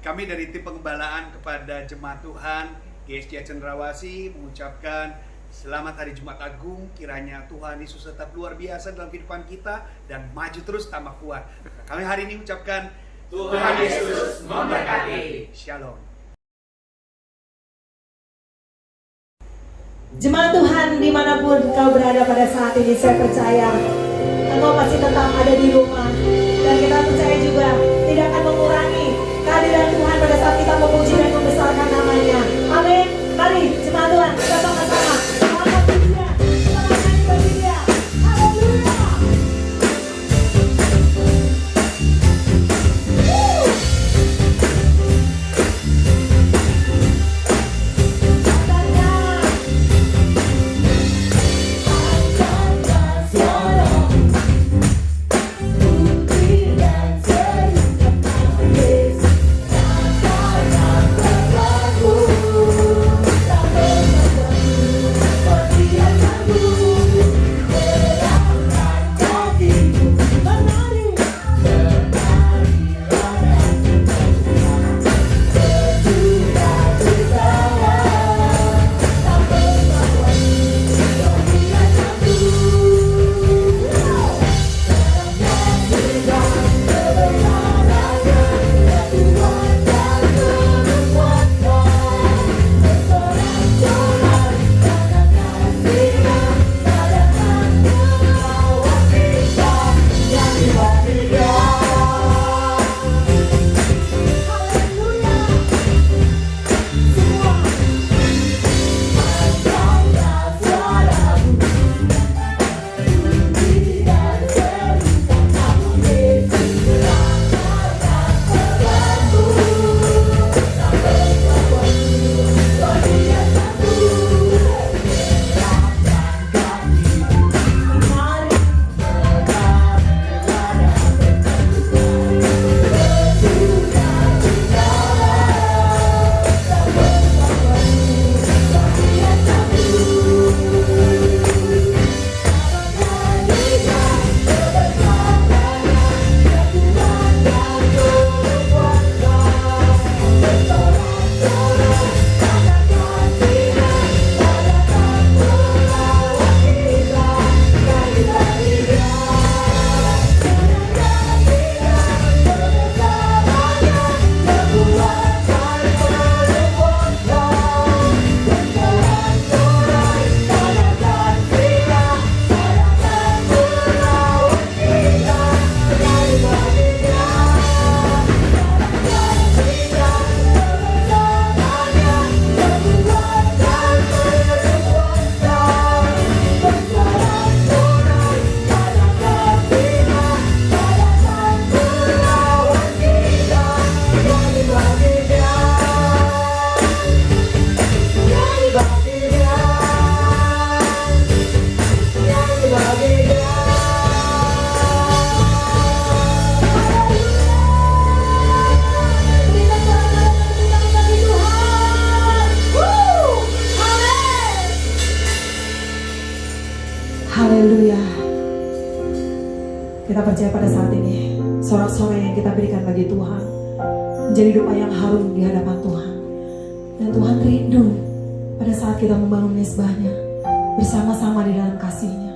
Kami dari tim pengembalaan kepada jemaat Tuhan GSJ Cendrawasih mengucapkan selamat hari Jumat Agung. Kiranya Tuhan Yesus tetap luar biasa dalam kehidupan kita dan maju terus tambah kuat. Kami hari ini mengucapkan Tuhan Yesus memberkati. Shalom. Jemaat Tuhan dimanapun kau berada pada saat ini, saya percaya engkau masih tetap ada di rumah. Dan kita percaya juga tidak akan mengurangi kehadiran Tuhan pada saat kita memuji dan membesarkan namanya. Amin. Mari jemaat Tuhan kita sama-sama selamat pujian, selamat nyanyi bagi Dia. Haleluya. Haleluya. Kita percaya pada saat ini sorak-sorai yang kita berikan bagi Tuhan menjadi doa yang harum di hadapan Tuhan. Dan Tuhan rindu pada saat kita membangun mezbahnya bersama-sama di dalam kasih-Nya.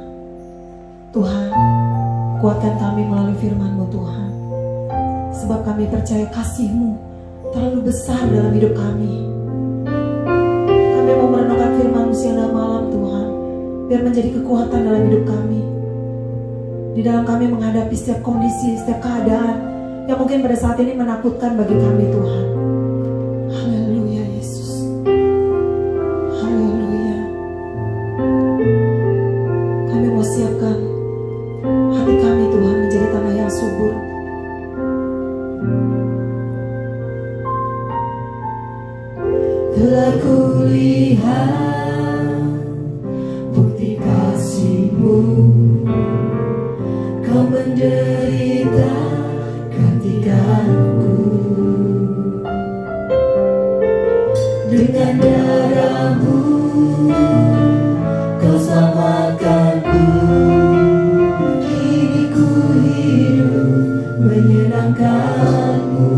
Tuhan, kuatkan kami melalui firman-Mu Tuhan. Sebab kami percaya kasih-Mu terlalu besar dalam hidup kami. Kami mau merenungkan firman-Mu siang dan malam Tuhan, biar menjadi kekuatan dalam hidup kami. Di dalam kami menghadapi setiap kondisi, setiap keadaan yang mungkin pada saat ini menakutkan bagi kami Tuhan. Haleluya Yesus. Haleluya. Kami mau siapkan hati kami Tuhan menjadi tanah yang subur. Telah kulihat bukti kasih-Mu, Kau menderita gantikanku. Dengan darah-Mu Kau selamatkanku. Kini ku hidup menyenangkan-Mu.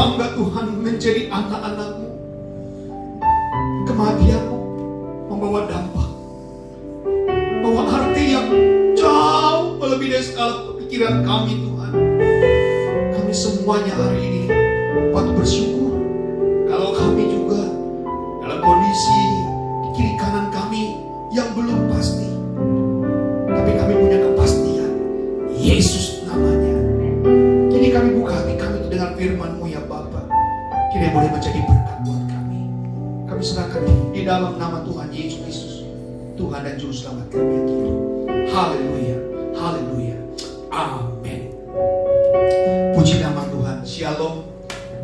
bangga Tuhan menjadi anak-anak-Mu. Kematian-Mu membawa dampak, membawa arti yang jauh melebihi dari segala pikiran kami Tuhan. Kami semuanya hari ini patut bersyukur kalau kami juga dalam kondisi di kiri kanan kami yang belum pasti, tapi kami punya kepastian, Yesus namanya. Jadi kami buka hati kami itu dengan firman-Mu ya Bapa, kiranya boleh menjadi berkat buat kami. Kami serahkan di dalam nama Tuhan Yesus Kristus, Tuhan dan Juru Selamat kami yang hidup. Haleluya, haleluya, amin. Puji nama Tuhan. Shalom.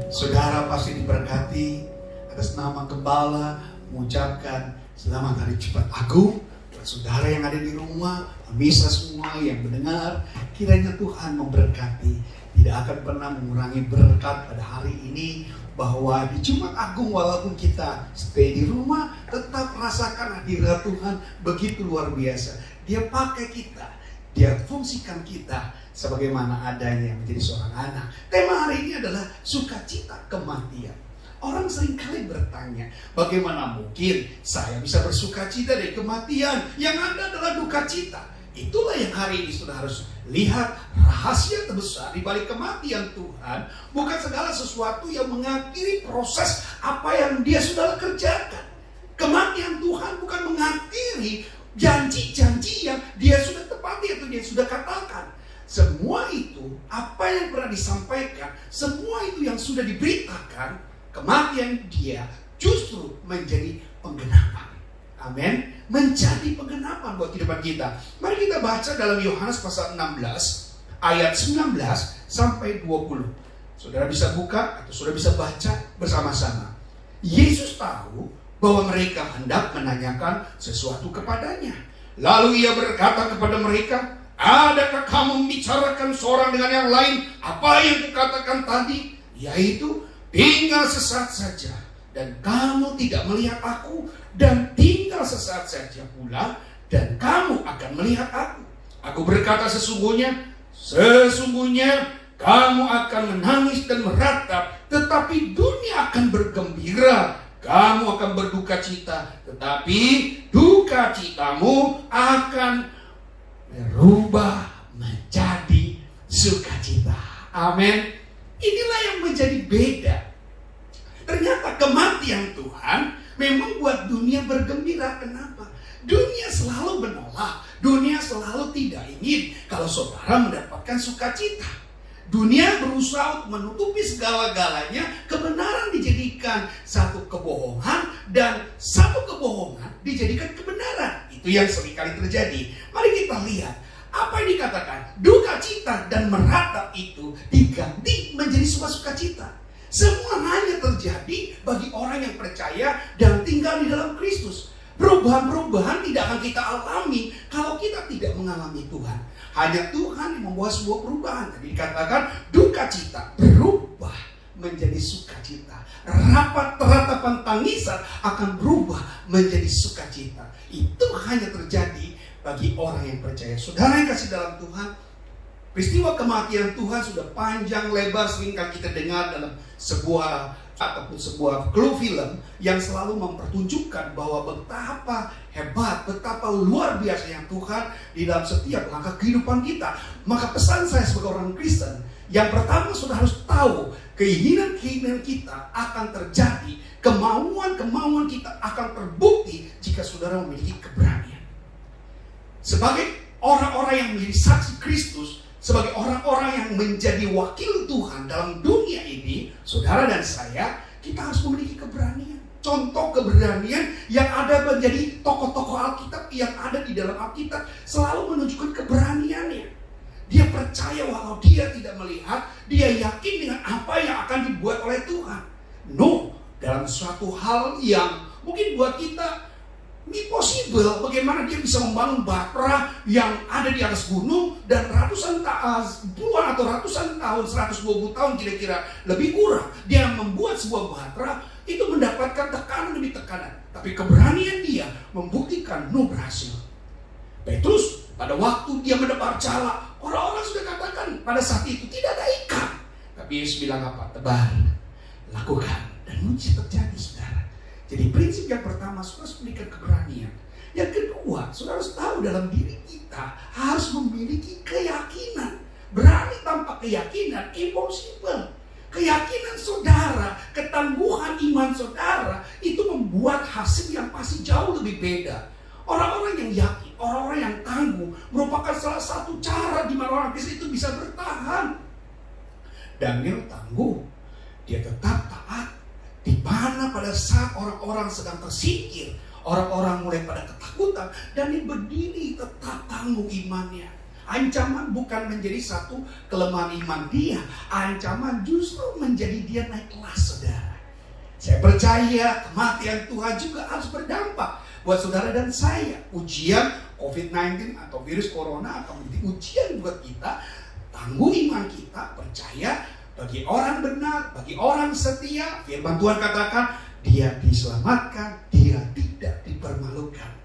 Saudara pasti diberkati. Atas nama Gembala mengucapkan selamat hari Jumat Agung. Buat saudara yang ada di rumah, bisa semua yang mendengar, kiranya Tuhan memberkati. Tidak akan pernah mengurangi berkat pada hari ini, bahwa di Jumat Agung walaupun kita stay di rumah, tetap rasakan hadirat Tuhan begitu luar biasa. Dia pakai kita, Dia fungsikan kita sebagaimana adanya menjadi seorang anak. Tema hari ini adalah sukacita kematian. Orang seringkali bertanya, bagaimana mungkin saya bisa bersukacita dari kematian? Yang ada adalah duka cita. Itulah yang hari ini sudah harus lihat, rahasia terbesar di balik kematian Tuhan bukan segala sesuatu yang mengakhiri proses apa yang Dia sudah kerjakan. Kematian Tuhan bukan mengakhiri janji-janji yang Dia sudah tepati atau Dia sudah katakan. Semua itu, apa yang pernah disampaikan, semua itu yang sudah diberitakan, kematian Dia justru menjadi penggenapan. Amin. Menjadi penggenapan buat kehidupan kita. Mari kita baca dalam Yohanes pasal 16 ayat 19 sampai 20. Saudara bisa buka atau saudara bisa baca bersama-sama. Yesus tahu bahwa mereka hendak menanyakan sesuatu kepadanya. Lalu Ia berkata kepada mereka, adakah kamu membicarakan seorang dengan yang lain apa yang kukatakan tadi? Yaitu, tinggal sesaat saja dan kamu tidak melihat aku, dan tinggal sesaat saja pula dan kamu akan melihat aku. Aku berkata sesungguhnya kamu akan menangis dan meratap, tetapi dunia akan bergembira. Kamu akan berduka cita, tetapi duka citamu akan berubah menjadi sukacita. Amin. Inilah yang menjadi beda. Ternyata kematian Tuhan memang buat dunia bergembira. Kenapa? Dunia selalu menolak, dunia selalu tidak ingin kalau saudara mendapatkan sukacita. Dunia berusaha untuk menutupi segala-galanya. Kebenaran dijadikan satu kebohongan, dan satu kebohongan dijadikan kebenaran. Itu yang seringkali terjadi. Mari kita lihat apa yang dikatakan. Duka cita dan meratap itu diganti menjadi sukacita. Semua hanya terjadi bagi orang yang percaya dan tinggal di dalam Kristus. Perubahan-perubahan tidak akan kita alami kalau kita tidak mengalami Tuhan. Hanya Tuhan yang membawa sebuah perubahan. Tadi dikatakan duka cita berubah menjadi sukacita. Ratapan tangisan akan berubah menjadi sukacita. Itu hanya terjadi bagi orang yang percaya. Saudara yang kasih dalam Tuhan, peristiwa kematian Tuhan sudah panjang lebar seringkali kita dengar dalam sebuah clue film yang selalu mempertunjukkan bahwa betapa hebat, betapa luar biasanya Tuhan di dalam setiap langkah kehidupan kita. Maka pesan saya sebagai orang Kristen, yang pertama sudah harus tahu keinginan-keinginan kita akan terjadi, kemauan-kemauan kita akan terbukti jika saudara memiliki keberanian. Sebagai orang-orang yang menjadi saksi Kristus, sebagai orang-orang yang menjadi wakil Tuhan dalam dunia ini, saudara dan saya, kita harus memiliki keberanian. Contoh keberanian yang ada menjadi tokoh-tokoh Alkitab yang ada di dalam Alkitab selalu menunjukkan keberaniannya. Dia percaya walau dia tidak melihat, dia yakin dengan apa yang akan dibuat oleh Tuhan. Dalam suatu hal yang mungkin buat kita impossible, bagaimana dia bisa membangun Batra yang ada di atas gunung dan puluhan atau ratusan tahun, 120 tahun kira-kira lebih kurang, dia membuat sebuah Batra itu mendapatkan tekanan demi tekanan, tapi keberanian dia membuktikan berhasil. Petrus pada waktu dia mendebar jala, orang-orang sudah katakan pada saat itu tidak ada ikan, tapi Yesus bilang apa? Tebar, lakukan. Dan mujizat terjadi, saudara. Jadi prinsip yang pertama, saudara harus memberikan keberanian. Yang kedua, saudara harus tahu dalam diri kita harus memiliki keyakinan. Berani tanpa keyakinan impossible. Keyakinan saudara, ketangguhan iman saudara itu membuat hasil yang pasti jauh lebih beda. Orang-orang yang yakin, orang-orang yang tangguh merupakan salah satu cara di mana orang Kristen itu bisa bertahan. Daniel tangguh, dia tetap taat. Di mana pada saat orang-orang sedang tersingkir, orang-orang mulai pada ketakutan, dan dia berdiri tetap tangguh imannya. Ancaman bukan menjadi satu kelemahan iman dia, ancaman justru menjadi dia naik kelas, saudara. Saya percaya kematian Tuhan juga harus berdampak buat saudara dan saya. Ujian COVID-19 atau virus corona akan menjadi ujian buat kita. Tangguh iman kita, percaya bagi orang benar, bagi orang setia. Firman Tuhan katakan, dia diselamatkan, dia tidak dipermalukan.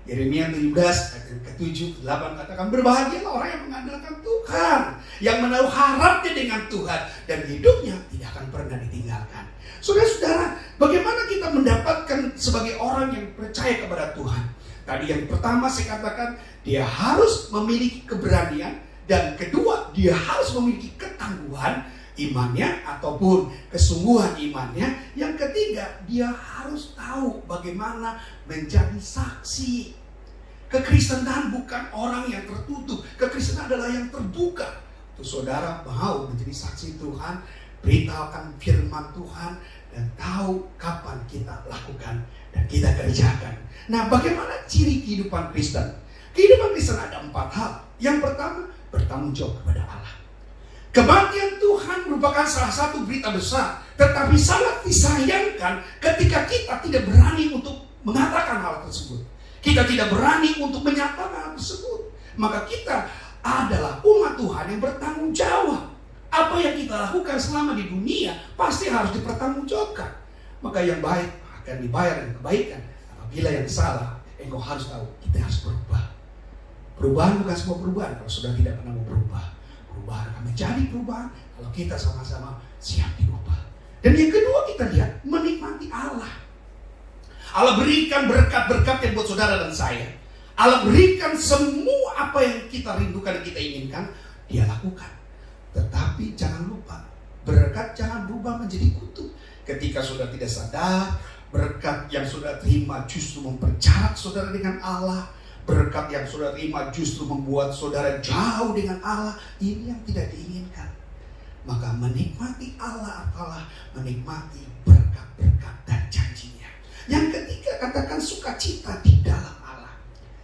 Yeremia 17 ayat ke-7, 8 katakan, berbahagialah orang yang mengandalkan Tuhan, yang menaruh harapnya dengan Tuhan, dan hidupnya tidak akan pernah ditinggalkan. Saudara-saudara, bagaimana kita mendapatkan sebagai orang yang percaya kepada Tuhan? Tadi yang pertama saya katakan, dia harus memiliki keberanian, dan kedua, dia harus memiliki ketangguhan imannya ataupun kesungguhan imannya. Yang ketiga, dia harus tahu bagaimana menjadi saksi. Kekristenan bukan orang yang tertutup, kekristenan adalah yang terbuka. Tuh saudara mau menjadi saksi Tuhan, beritahukan firman Tuhan, dan tahu kapan kita lakukan dan kita kerjakan. Nah, bagaimana ciri kehidupan Kristen? Kehidupan Kristen ada 4 hal. Yang pertama, bertanggung jawab kepada Allah. Kematian Tuhan merupakan salah satu berita besar, tetapi sangat disayangkan ketika kita tidak berani untuk mengatakan hal tersebut. Kita tidak berani untuk menyatakan hal tersebut. Maka kita adalah umat Tuhan yang bertanggung jawab. Apa yang kita lakukan selama di dunia pasti harus dipertanggungjawabkan. Maka yang baik akan dibayar dengan kebaikan. Apabila yang salah, engkau harus tahu kita harus berubah. Perubahan bukan sebuah perubahan kalau sudah tidak pernah mau berubah. Perubahan akan menjadi perubahan kalau kita sama-sama siap diubah. Dan yang kedua kita lihat, menikmati Allah. Allah berikan berkat-berkat yang buat saudara dan saya. Allah berikan semua apa yang kita rindukan dan kita inginkan, dia lakukan. Tetapi jangan lupa, berkat jangan berubah menjadi kutuk. Ketika saudara tidak sadar, berkat yang saudara terima justru memperjarak saudara dengan Allah. Berkat yang saudara terima justru membuat saudara jauh dengan Allah. Ini yang tidak diinginkan. Maka menikmati Allah adalah menikmati berkat-berkat dan janjinya. Yang ketiga, katakan sukacita di dalam Allah.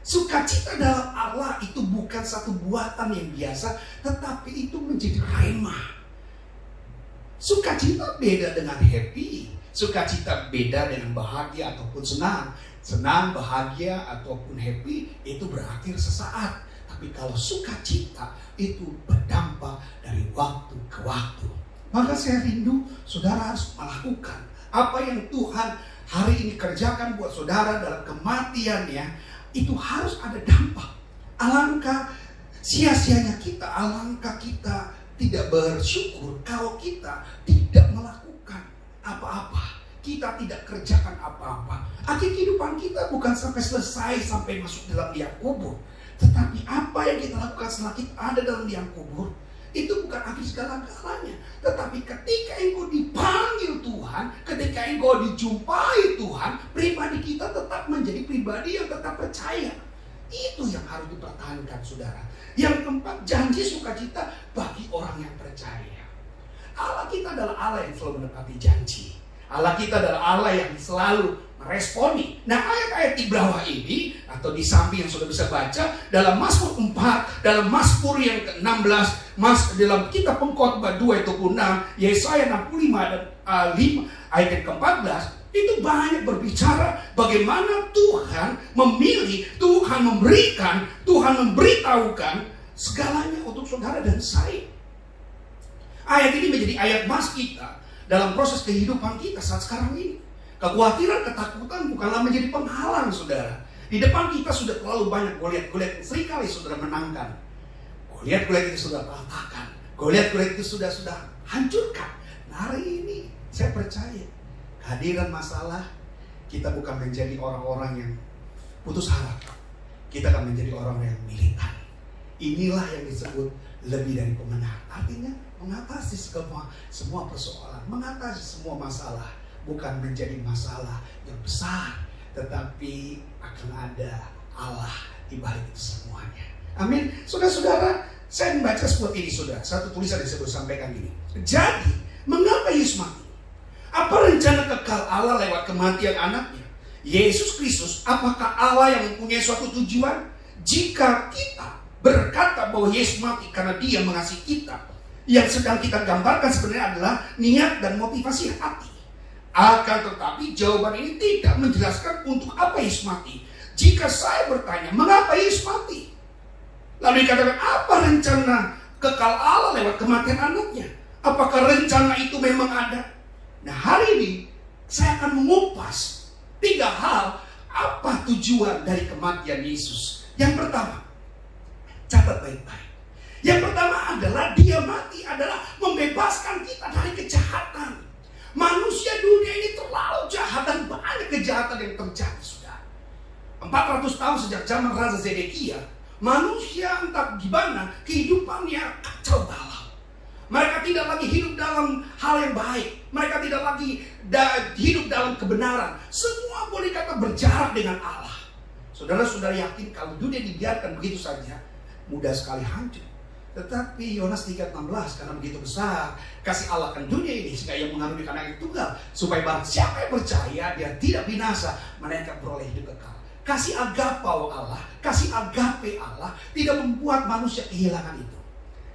Sukacita dalam Allah itu bukan satu buatan yang biasa, tetapi itu menjadi rhema. Sukacita beda dengan happy. Sukacita beda dengan bahagia ataupun senang. Senang, bahagia, ataupun happy itu berakhir sesaat. Tapi kalau sukacita itu berdampak dari waktu ke waktu. Maka saya rindu saudara harus melakukan apa yang Tuhan hari ini kerjakan buat saudara dalam kematiannya. Itu harus ada dampak. Alangkah sia-sianya kita, alangkah kita tidak bersyukur kalau kita tidak melakukan apa-apa. Kita tidak kerjakan apa-apa. Akhir kehidupan kita bukan sampai selesai, sampai masuk dalam liang kubur. Tetapi apa yang kita lakukan setelah kita ada dalam liang kubur, itu bukan akhir segala-galanya. Tetapi ketika engkau dipanggil Tuhan, ketika engkau dijumpai Tuhan, pribadi kita tetap menjadi pribadi yang tetap percaya. Itu yang harus dipertahankan, saudara. Yang keempat, janji sukacita bagi orang yang percaya. Allah kita adalah Allah yang selalu menepati janji. Allah kita adalah Allah yang selalu meresponi. Nah, ayat-ayat di bawah ini atau di samping yang sudah bisa baca dalam Mazmur 4, dalam Mazmur yang ke-16, dalam kitab Pengkhotbah 2:26, Yesaya 65 dan 5 ayat yang ke-14, itu banyak berbicara bagaimana Tuhan memilih, Tuhan memberikan, Tuhan memberitahukan segalanya untuk saudara dan saya. Ayat ini menjadi ayat emas kita dalam proses kehidupan kita saat sekarang ini. Kekhawatiran, ketakutan bukanlah menjadi penghalang, saudara. Di depan kita sudah terlalu banyak Goliat-Goliat yang seringkali saudara menangkan. Goliat-Goliat itu sudah berantakan. Goliat-Goliat itu sudah hancurkan. Nah, hari ini Saya percaya kehadiran masalah, kita bukan menjadi orang-orang yang putus harap. Kita akan menjadi orang yang militan. Inilah yang disebut lebih dari pemenang. Artinya mengatasi semua persoalan, mengatasi semua masalah. Bukan menjadi masalah yang besar, tetapi akan ada Allah di balik itu semuanya. Amin. Saudara-saudara, saya membaca seperti ini, saudara. Satu tulisan yang saya sampaikan ini. Jadi, mengapa Yesus mati? Apa rencana kekal Allah lewat kematian anaknya? Yesus Kristus, apakah Allah yang mempunyai suatu tujuan? Jika kita berkata bahwa Yesus mati karena Dia mengasihi kita, yang sedang kita gambarkan sebenarnya adalah niat dan motivasi hati. Akan tetapi jawaban ini tidak menjelaskan untuk apa Yesus mati. Jika saya bertanya, mengapa Yesus mati? Lalu dikatakan, apa rencana kekal Allah lewat kematian anaknya? Apakah rencana itu memang ada? Nah, hari ini saya akan mengupas 3 hal apa tujuan dari kematian Yesus. Yang pertama, catat baik-baik. Yang pertama adalah Dia mati adalah membebaskan kita dari kejahatan. Manusia dunia ini terlalu jahat dan banyak kejahatan yang terjadi, saudara. 400 tahun sejak zaman Raja Zedekia, manusia entah gimana kehidupannya kacau balau. Mereka tidak lagi hidup dalam hal yang baik. Mereka tidak lagi hidup dalam kebenaran. Semua boleh kata berjarak dengan Allah. Saudara-saudara yakin kalau dunia dibiarkan begitu saja, mudah sekali hancur. Tetapi Yohanes 3:16, karena begitu besar kasih Allah akan dunia ini, sehingga Ia mengaruniakan Anaknya tunggal, supaya barang siapa yang percaya dia tidak binasa, melainkan beroleh hidup kekal. Kasih agape Allah, kasih agape Allah tidak membuat manusia kehilangan itu.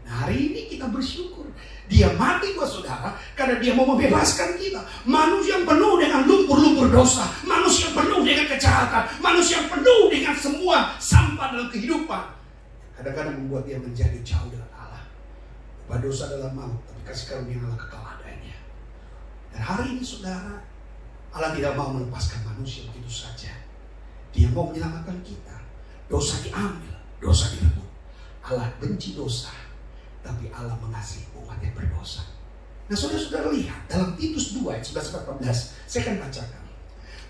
Nah, hari ini kita bersyukur Dia mati buat saudara, karena Dia mau membebaskan kita. Manusia yang penuh dengan lumpur-lumpur dosa, manusia yang penuh dengan kejahatan, manusia yang penuh dengan semua sampah dalam kehidupan, kadang-kadang membuat dia menjadi jauh dengan Allah. Bahwa dosa adalah maut, tapi kasih karunia Allah kekal adanya. Dan hari ini saudara, Allah tidak mau melepaskan manusia begitu saja. Dia mau menyelamatkan kita. Dosa diambil, dosa direbut. Allah benci dosa, tapi Allah mengasihi umat yang berdosa. Nah, saudara-saudara lihat dalam Titus 2 ayat 11-14, saya akan bacakan.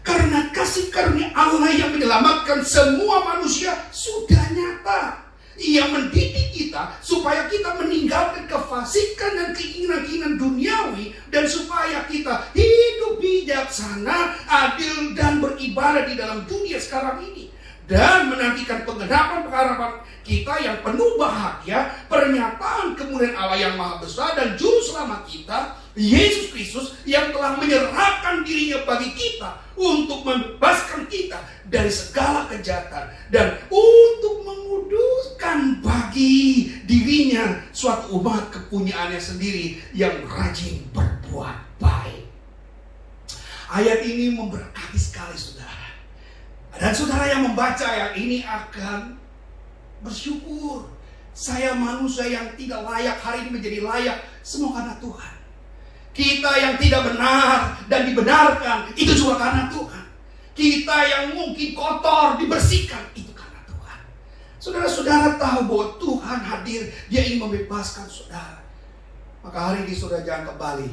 Karena kasih karunia Allah yang menyelamatkan semua manusia sudah nyata. Ia mendidik kita supaya kita meninggalkan kefasikan dan keinginan-keinginan duniawi, dan supaya kita hidup bijaksana, adil, dan beribadah di dalam dunia sekarang ini, dan menantikan penggenapan pengharapan kita yang penuh bahagia, pernyataan kemuliaan Allah yang maha besar dan juru selamat kita, Yesus Kristus, yang telah menyerahkan dirinya bagi kita untuk membebaskan kita dari segala kejahatan dan untuk menguduskan bagi dirinya suatu umat kepunyaannya sendiri yang rajin berbuat baik. Ayat ini memberkati sekali, saudara. Dan saudara yang membaca ayat ini akan bersyukur. Saya manusia yang tidak layak hari ini menjadi layak, semua karena Tuhan. Kita yang tidak benar dan dibenarkan, itu juga karena Tuhan. Kita yang mungkin kotor dibersihkan, itu karena Tuhan. Saudara-saudara tahu bahwa Tuhan hadir, Dia ingin membebaskan saudara. Maka hari ini saudara jangan kembali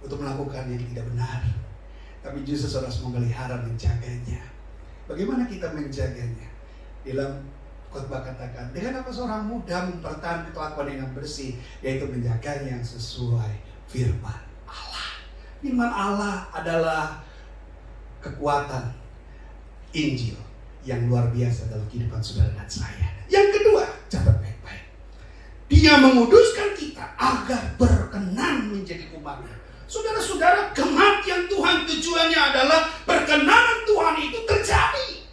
untuk melakukan yang tidak benar, tapi justru saudara memelihara, menjaganya. Bagaimana kita menjaganya? Dalam khotbah katakan, dengan apa seorang muda mempertahankan kelakuan yang bersih, yaitu menjaganya yang sesuai firman Allah. Firman Allah adalah kekuatan Injil yang luar biasa dalam kehidupan saudara dan saya. Yang kedua, catat baik-baik. Dia menguduskan kita agar berkenan menjadi umatnya. Saudara-saudara, kematian Tuhan tujuannya adalah perkenanan Tuhan itu terjadi.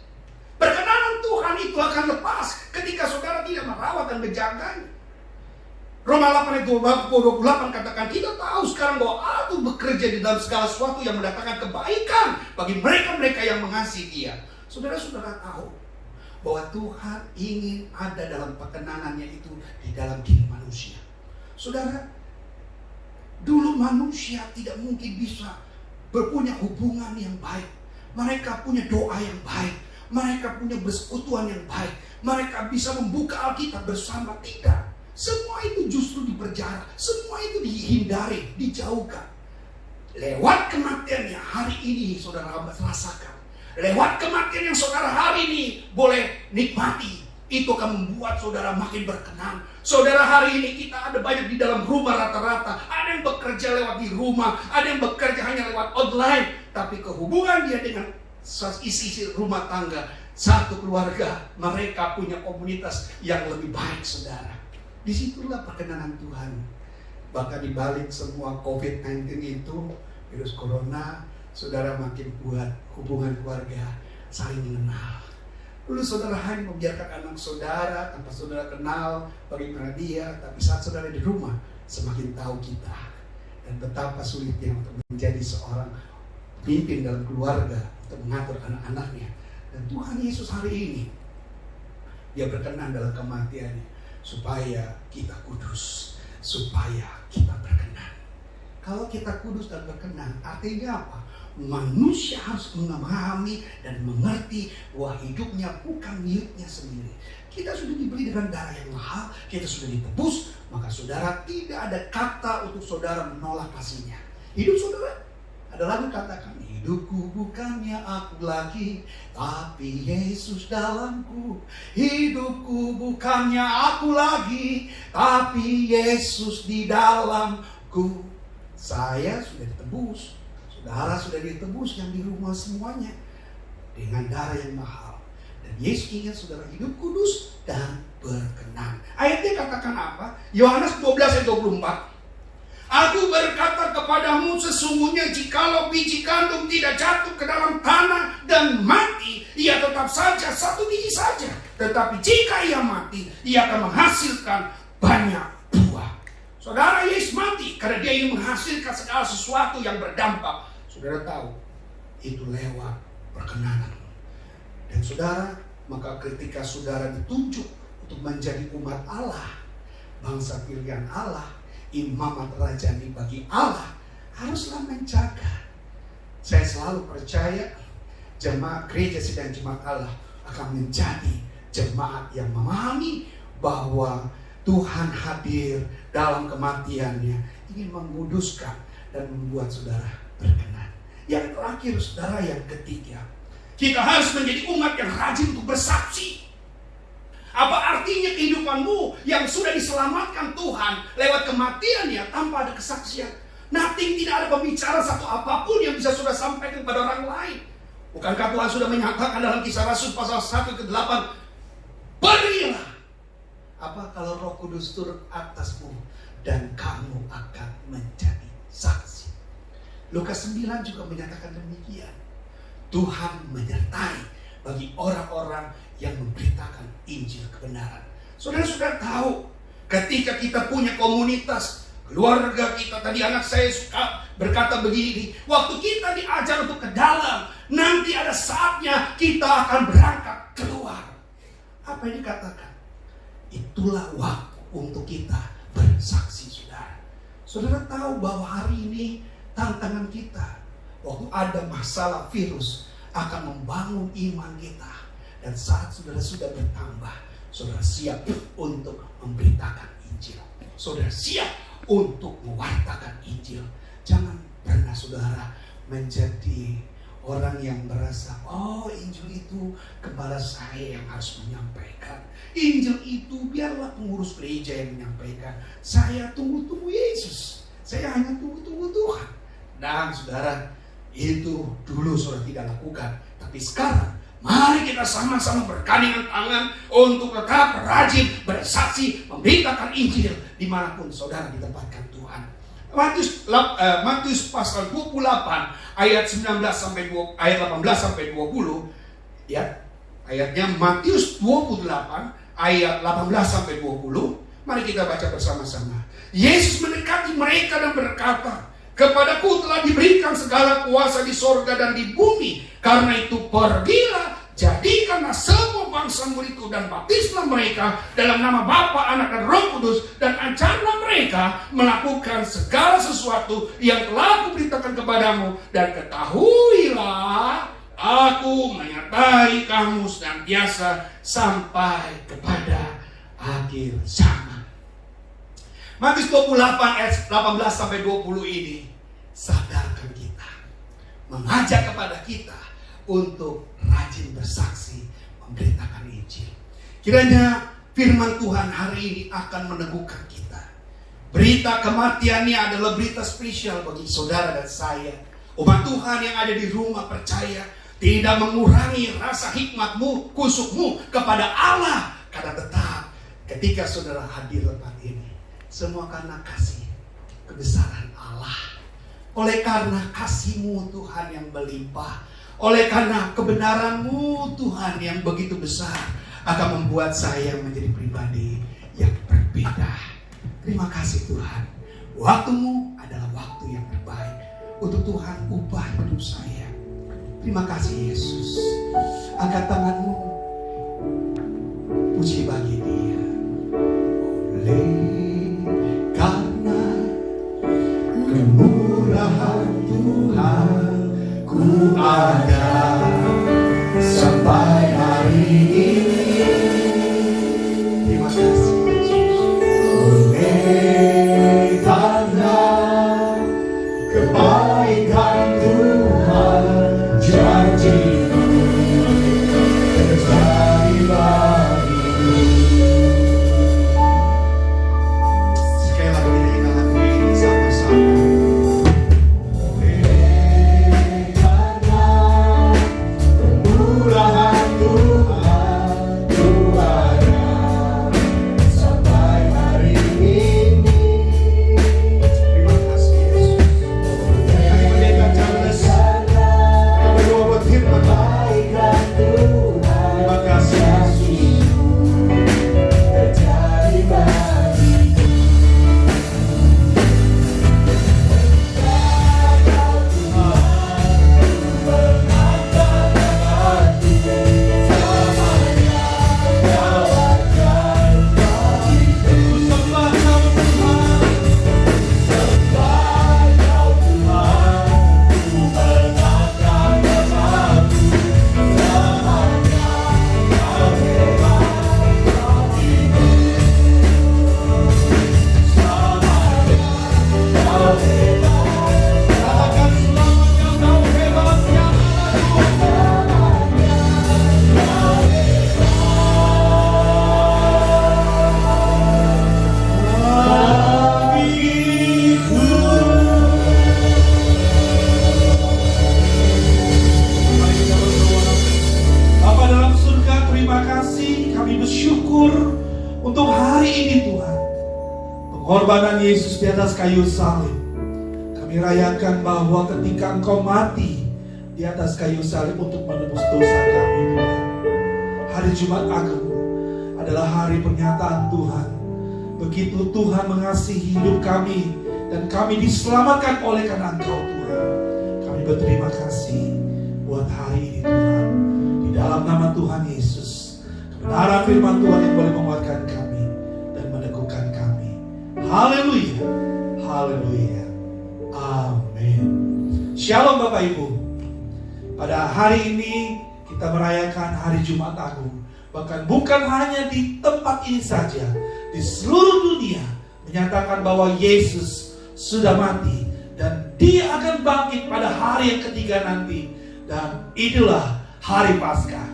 Perkenanan Tuhan itu akan lepas ketika saudara tidak merawat dan menjaganya. Roma 8 ayat 28 katakan, kita tahu sekarang bahwa Allah itu bekerja di dalam segala sesuatu yang mendatangkan kebaikan bagi mereka-mereka yang mengasihi Dia. Saudara-saudara tahu bahwa Tuhan ingin ada dalam perkenanannya itu di dalam diri manusia. Saudara, dulu manusia tidak mungkin bisa berpunya hubungan yang baik. Mereka punya doa yang baik, mereka punya persekutuan yang baik, mereka bisa membuka Alkitab bersama. Tidak. Semua itu justru diperjarah, semua itu dihindari, dijauhkan. lewat kematian yang hari ini saudara rasakan, lewat kematian yang saudara hari ini boleh nikmati, itu akan membuat saudara makin berkenan. Saudara, hari ini kita ada banyak di dalam rumah rata-rata. Ada yang bekerja lewat di rumah, ada yang bekerja hanya lewat online. Tapi kehubungan dia dengan isi rumah tangga, satu keluarga, mereka punya komunitas yang lebih baik, saudara. Disitulah perkenanan Tuhan. Bahkan di balik semua COVID-19 itu, virus corona, saudara makin kuat hubungan keluarga, saling mengenal. Dulu saudara hanya membiarkan anak saudara tanpa saudara kenal bagaimana dia, tapi saat saudara di rumah semakin tahu kita dan betapa sulitnya untuk menjadi seorang pemimpin dalam keluarga, untuk mengatur anak-anaknya. Dan Tuhan Yesus hari ini dia berkenan dalam kematiannya supaya kita kudus, supaya kita berkenan. Kalau kita kudus dan berkenan, artinya apa? Manusia harus memahami dan mengerti bahwa hidupnya bukan miliknya sendiri. Kita sudah dibeli dengan darah yang mahal, kita sudah ditebus, maka saudara tidak ada kata untuk saudara menolak kasihnya. Hidup saudara, ada lagu katakan, hidupku bukannya aku lagi, tapi Yesus dalamku. Hidupku bukannya aku lagi, tapi Yesus di dalamku. Saya sudah ditebus. Saudara sudah ditebus yang di rumah semuanya dengan darah yang mahal. Dan Yesus ingin saudara hidup kudus dan berkenan. Ayatnya katakan apa? Yohanes 12 ayat 24. Aku berkata kepadamu, sesungguhnya jikalau biji gandum tidak jatuh ke dalam tanah dan mati, ia tetap saja satu biji saja. Tetapi jika ia mati, ia akan menghasilkan banyak buah. Saudara, Yesus mati karena dia ingin menghasilkan segala sesuatu yang berdampak. Saudara tahu, itu lewat perkenanan. Dan saudara, maka ketika saudara ditunjuk untuk menjadi umat Allah, bangsa pilihan Allah, imamat rajani bagi Allah, haruslah menjaga. Saya selalu percaya jemaat gereja sidang jemaat Allah akan menjadi jemaat yang memahami bahwa Tuhan hadir dalam kematiannya, ingin menguduskan dan membuat saudara berkenan. Yang terakhir saudara, yang ketiga, kita harus menjadi umat yang rajin untuk bersaksi. Apa artinya kehidupanmu yang sudah diselamatkan Tuhan lewat kematiannya tanpa ada kesaksian? Nothing, tidak ada pembicaraan satu apapun yang bisa saudara sampaikan kepada orang lain. Bukankah Tuhan sudah menyatakan dalam Kisah Rasul pasal 1 ke 8, berilah. Apa kalau Roh Kudus turun atasmu dan kamu akan menjadi saksi. Lukas 9 juga menyatakan demikian. Tuhan menyertai bagi orang-orang yang memberitakan Injil kebenaran. Saudara-saudara tahu, ketika kita punya komunitas, keluarga kita, tadi anak saya suka berkata begini, waktu kita diajar untuk ke dalam, nanti ada saatnya kita akan berangkat keluar. Apa yang dikatakan? Itulah waktu untuk kita bersaksi, saudara. Saudara tahu bahwa hari ini tantangan kita, waktu ada masalah virus, akan membangun iman kita. Dan saat saudara sudah bertambah, saudara siap untuk memberitakan Injil. Saudara siap untuk mewartakan Injil. Jangan pernah saudara menjadi orang yang merasa, oh Injil itu kepala saya yang harus menyampaikan. Injil itu biarlah pengurus gereja yang menyampaikan. Saya tunggu-tunggu Yesus. Saya hanya tunggu-tunggu Tuhan. Dan saudara, itu dulu saudara tidak lakukan. Tapi sekarang, mari kita sama-sama bergandengan tangan untuk tetap rajin bersaksi, memberitakan Injil dimanapun saudara ditempatkan Tuhan. Matius pasal 28 ayat 19 sampai 20, ayat 18 sampai 20, ya. Ayatnya Matius 28 ayat 18 sampai 20. Mari kita baca bersama-sama. Yesus mendekati mereka dan berkata, kepadaku telah diberikan segala kuasa di sorga dan di bumi. Karena itu pergilah, jadikanlah semua bangsa muridku dan baptislah mereka dalam nama Bapa, Anak dan Roh Kudus, dan ajarlah mereka melakukan segala sesuatu yang telah kuberitakan kepadamu, dan ketahuilah aku menyertai kamu senantiasa sampai kepada akhir zaman. Matius 28 ayat 18 sampai 20 ini sadarkan kita, mengajak kepada kita untuk rajin bersaksi, memberitakan Injil. Kiranya firman Tuhan hari ini akan meneguhkan kita. Berita kematiannya adalah berita spesial bagi saudara dan saya. Umat Tuhan yang ada di rumah percaya tidak mengurangi rasa hikmatmu, kusukmu kepada Allah. Karena tetap ketika saudara hadir tempat ini, semua karena kasih kebesaran Allah. Oleh karena kasih-Mu Tuhan yang berlimpah, oleh karena kebenaran-Mu Tuhan yang begitu besar, akan membuat saya menjadi pribadi yang berbeda. Terima kasih Tuhan. Waktu-Mu adalah waktu yang terbaik untuk Tuhan ubah hidup saya. Terima kasih Yesus. Angkat tangan-Mu, puji bagi Dia. Oleh karena kemurahan Tuhan, ku ada sampai hari ini. Terima kasih Yesus. Oleh karena kebaikan Tuhan, janji-Mu terjadi bagiku. Sekali lagi kita lagu ini sama-sama. Pengorbanan Yesus di atas kayu salib. Kami rayakan bahwa ketika Engkau mati di atas kayu salib untuk menebus dosa kami, Tuhan, hari Jumat Agung adalah hari pernyataan Tuhan. Begitu Tuhan mengasihi hidup kami dan kami diselamatkan oleh karena Engkau Tuhan. Kami berterima kasih buat hari ini Tuhan. Di dalam nama Tuhan Yesus, kebenaran firman Tuhan yang boleh menguatkan kami dan meneguhkan kami. Haleluya, haleluya, amin. Shalom Bapak Ibu. Pada hari ini kita merayakan hari Jumat Agung. Bahkan bukan hanya di tempat ini saja, di seluruh dunia menyatakan bahwa Yesus sudah mati dan Dia akan bangkit pada hari yang ketiga nanti. Dan itulah hari Paskah.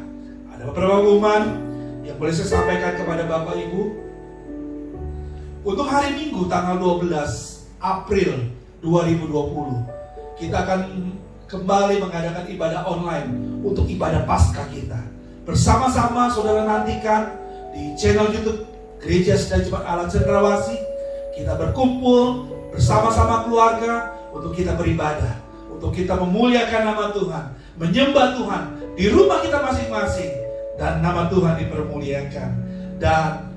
Ada beberapa pengumuman yang boleh saya sampaikan kepada Bapak Ibu. Untuk hari Minggu tanggal 12 April 2020, kita akan kembali mengadakan ibadah online untuk ibadah Paskah kita. Bersama-sama saudara nantikan di channel YouTube Gereja Sedang Jemaat Allah Cendrawasih. Kita berkumpul bersama-sama keluarga untuk kita beribadah, untuk kita memuliakan nama Tuhan, menyembah Tuhan di rumah kita masing-masing, dan nama Tuhan dipermuliakan. Dan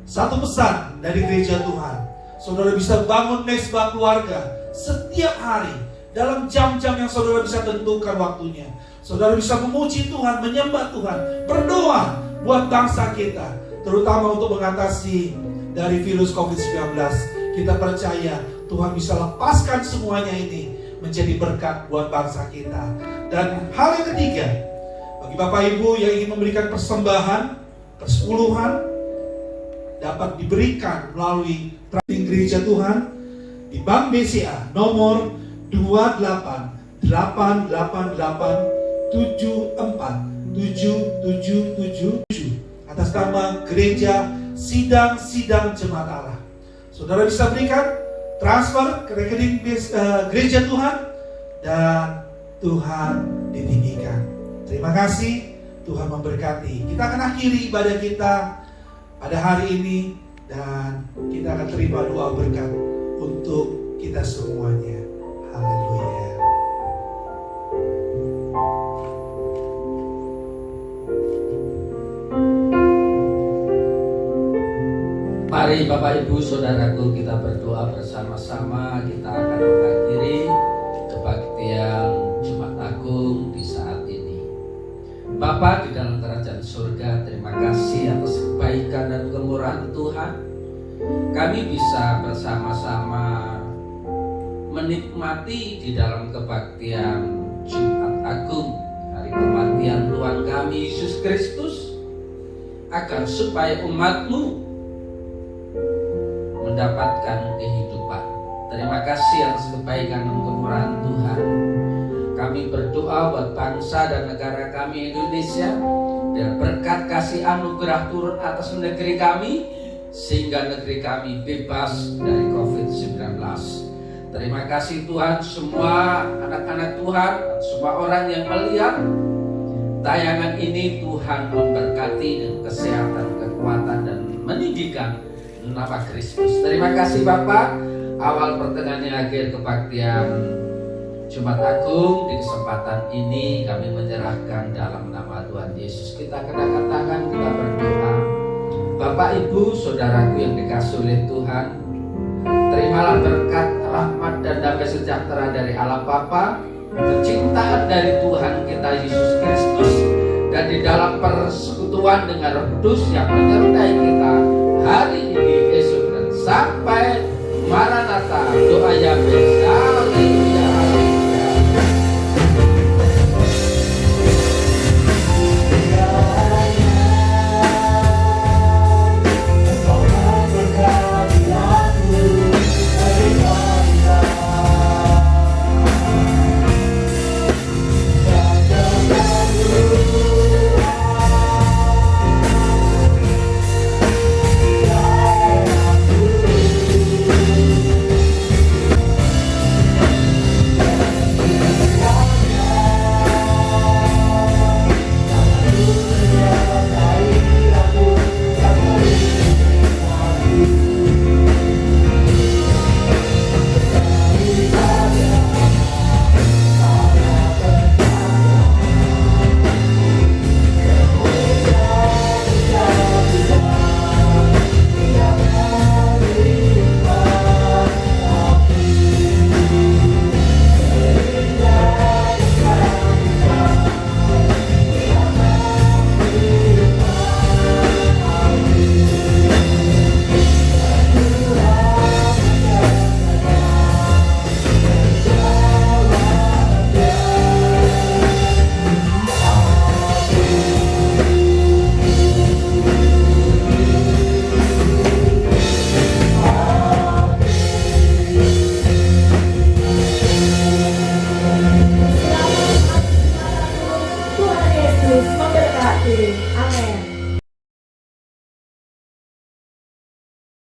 satu pesan dari gereja Tuhan, saudara bisa bangun mesbah keluarga setiap hari dalam jam-jam yang saudara bisa tentukan waktunya. Saudara bisa memuji Tuhan, menyembah Tuhan, berdoa buat bangsa kita, terutama untuk mengatasi dari virus COVID-19. Kita percaya Tuhan bisa lepaskan semuanya ini menjadi berkat buat bangsa kita. Dan hal yang ketiga, bagi Bapak Ibu yang ingin memberikan persembahan, persepuluhan, dapat diberikan melalui rekening gereja Tuhan di Bank BCA nomor 2888747777 atas nama Gereja Sidang-Sidang Jemaat Allah. Saudara bisa berikan transfer ke rekening gereja Tuhan, dan Tuhan ditinggikan. Terima kasih, Tuhan memberkati. Kita akan akhiri ibadah kita pada hari ini, dan kita akan terima doa berkat untuk kita semuanya. Haleluya. Mari Bapak Ibu Saudaraku, kita berdoa bersama-sama. Kita akan mengakhiri kebaktian Jumat Agung di saat ini. Bapa di dalam kerajaan surga, terima kasih atas kebaikan dan kemurahan Tuhan. Kami bisa bersama-sama menikmati di dalam kebaktian Jumat Agung, hari kematian Tuhan kami Yesus Kristus, agar supaya umat-Mu mendapatkan kehidupan. Terima kasih atas kebaikan dan kemurahan Tuhan. Kami berdoa buat bangsa dan negara kami Indonesia, biar berkat kasih anugerah turun atas negeri kami, sehingga negeri kami bebas dari COVID-19. Terima kasih Tuhan, semua anak-anak Tuhan, semua orang yang melihat tayangan ini, Tuhan memberkati dengan kesehatan, kekuatan, dan meninggikan nama Kristus. Terima kasih Bapak. Awal pertengahan akhir kebaktian Jumat Agung, di kesempatan ini kami menyerahkan dalam nama Tuhan Yesus. Kita kedapkan tangan, kita berdoa. Bapak Ibu Saudaraku yang dikasihi oleh Tuhan, terimalah berkat, rahmat, dan damai sejahtera dari Allah Bapa, kecintaan dari Tuhan kita Yesus Kristus, dan di dalam persekutuan dengan Roh Kudus yang menyertai kita hari ini, esok, dan sampai Maranatha. Doa Yahweh